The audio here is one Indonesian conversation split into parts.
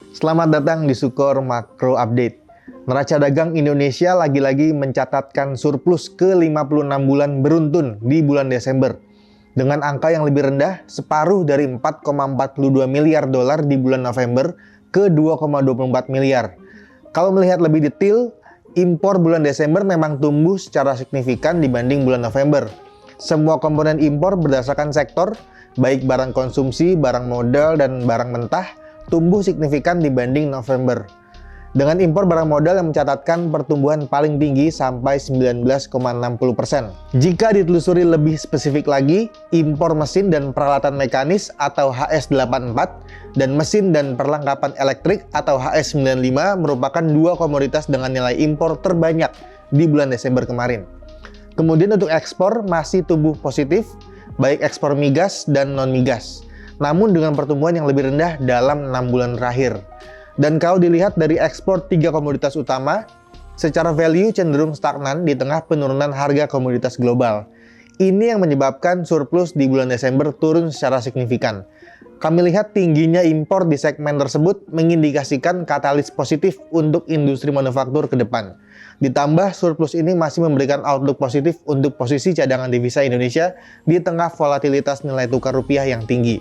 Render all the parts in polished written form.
Selamat datang di Sukor Makro Update. Neraca dagang Indonesia lagi-lagi mencatatkan surplus ke-56 bulan beruntun di bulan Desember. Dengan angka yang lebih rendah, separuh dari 4,42 miliar dolar di bulan November ke 2,24 miliar. Kalau melihat lebih detail, impor bulan Desember memang tumbuh secara signifikan dibanding bulan November. Semua komponen impor berdasarkan sektor, baik barang konsumsi, barang modal, dan barang mentah, tumbuh signifikan dibanding November. Dengan impor barang modal yang mencatatkan pertumbuhan paling tinggi sampai 19,60%. Jika ditelusuri lebih spesifik lagi, impor mesin dan peralatan mekanis atau HS84 dan mesin dan perlengkapan elektrik atau HS95 merupakan dua komoditas dengan nilai impor terbanyak di bulan Desember kemarin. Kemudian untuk ekspor masih tumbuh positif, baik ekspor migas dan non-migas, namun dengan pertumbuhan yang lebih rendah dalam 6 bulan terakhir. Dan kalau dilihat dari ekspor 3 komoditas utama, secara value cenderung stagnan di tengah penurunan harga komoditas global. Ini yang menyebabkan surplus di bulan Desember turun secara signifikan. Kami lihat tingginya impor di segmen tersebut mengindikasikan katalis positif untuk industri manufaktur ke depan. Ditambah surplus ini masih memberikan outlook positif untuk posisi cadangan devisa Indonesia di tengah volatilitas nilai tukar rupiah yang tinggi.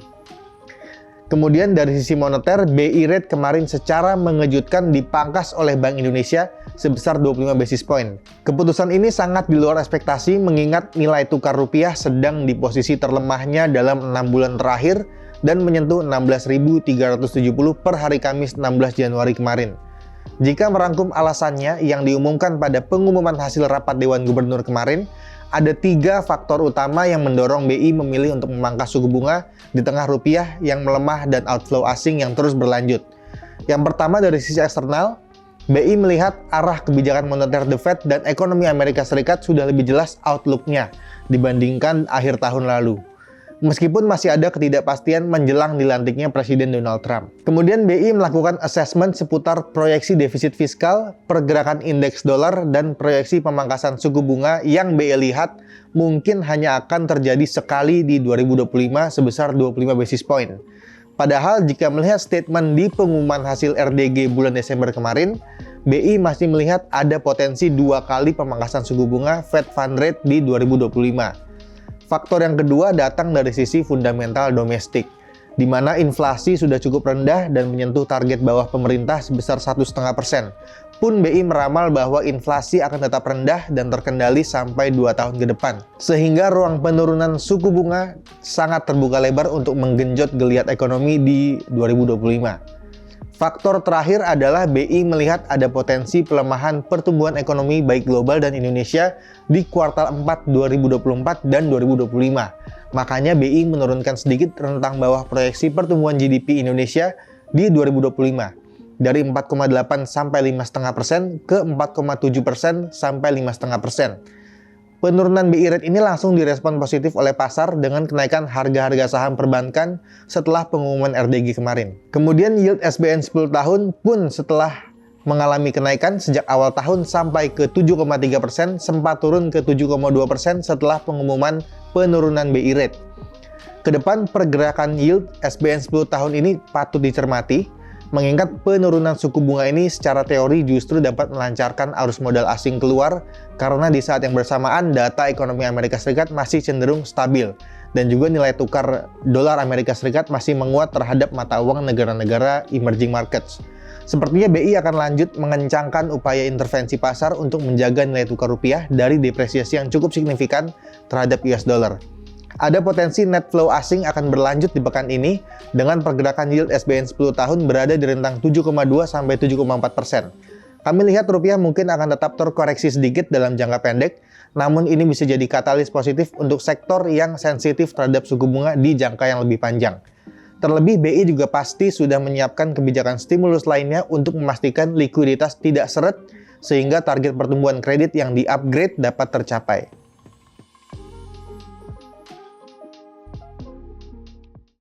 Kemudian dari sisi moneter, BI rate kemarin secara mengejutkan dipangkas oleh Bank Indonesia sebesar 25 basis point. Keputusan ini sangat di luar ekspektasi mengingat nilai tukar rupiah sedang di posisi terlemahnya dalam 6 bulan terakhir dan menyentuh 16.370 per hari Kamis 16 Januari kemarin. Jika merangkum alasannya yang diumumkan pada pengumuman hasil rapat Dewan Gubernur kemarin, ada 3 faktor utama yang mendorong BI memilih untuk memangkas suku bunga di tengah rupiah yang melemah dan outflow asing yang terus berlanjut. Yang pertama dari sisi eksternal, BI melihat arah kebijakan moneter The Fed dan ekonomi Amerika Serikat sudah lebih jelas outlook-nya dibandingkan akhir tahun lalu. Meskipun masih ada ketidakpastian menjelang dilantiknya Presiden Donald Trump. Kemudian BI melakukan assessment seputar proyeksi defisit fiskal, pergerakan indeks dolar, dan proyeksi pemangkasan suku bunga yang BI lihat mungkin hanya akan terjadi sekali di 2025 sebesar 25 basis point. Padahal jika melihat statement di pengumuman hasil RDG bulan Desember kemarin, BI masih melihat ada potensi 2 kali pemangkasan suku bunga Fed Fund Rate di 2025. Faktor yang kedua datang dari sisi fundamental domestik, di mana inflasi sudah cukup rendah dan menyentuh target bawah pemerintah sebesar 1,5%. Pun BI meramal bahwa inflasi akan tetap rendah dan terkendali sampai 2 tahun ke depan. Sehingga ruang penurunan suku bunga sangat terbuka lebar untuk menggenjot geliat ekonomi di 2025. Faktor terakhir adalah BI melihat ada potensi pelemahan pertumbuhan ekonomi baik global dan Indonesia di kuartal 4 2024 dan 2025. Makanya BI menurunkan sedikit rentang bawah proyeksi pertumbuhan GDP Indonesia di 2025 dari 4,8 sampai 5,5% ke 4,7% sampai 5,5%. Penurunan BI rate ini langsung direspon positif oleh pasar dengan kenaikan harga-harga saham perbankan setelah pengumuman RDG kemarin. Kemudian yield SBN 10 tahun pun setelah mengalami kenaikan sejak awal tahun sampai ke 7,3% sempat turun ke 7,2% setelah pengumuman penurunan BI rate. Kedepan pergerakan yield SBN 10 tahun ini patut dicermati, mengingat penurunan suku bunga ini secara teori justru dapat melancarkan arus modal asing keluar karena di saat yang bersamaan data ekonomi Amerika Serikat masih cenderung stabil dan juga nilai tukar dolar Amerika Serikat masih menguat terhadap mata uang negara-negara emerging markets. Sepertinya BI akan lanjut mengencangkan upaya intervensi pasar untuk menjaga nilai tukar rupiah dari depresiasi yang cukup signifikan terhadap US dollar. Ada potensi net flow asing akan berlanjut di pekan ini dengan pergerakan yield SBN 10 tahun berada di rentang 7,2 sampai 7,4%. Kami lihat rupiah mungkin akan tetap terkoreksi sedikit dalam jangka pendek, namun ini bisa jadi katalis positif untuk sektor yang sensitif terhadap suku bunga di jangka yang lebih panjang. Terlebih BI juga pasti sudah menyiapkan kebijakan stimulus lainnya untuk memastikan likuiditas tidak seret sehingga target pertumbuhan kredit yang di-upgrade dapat tercapai.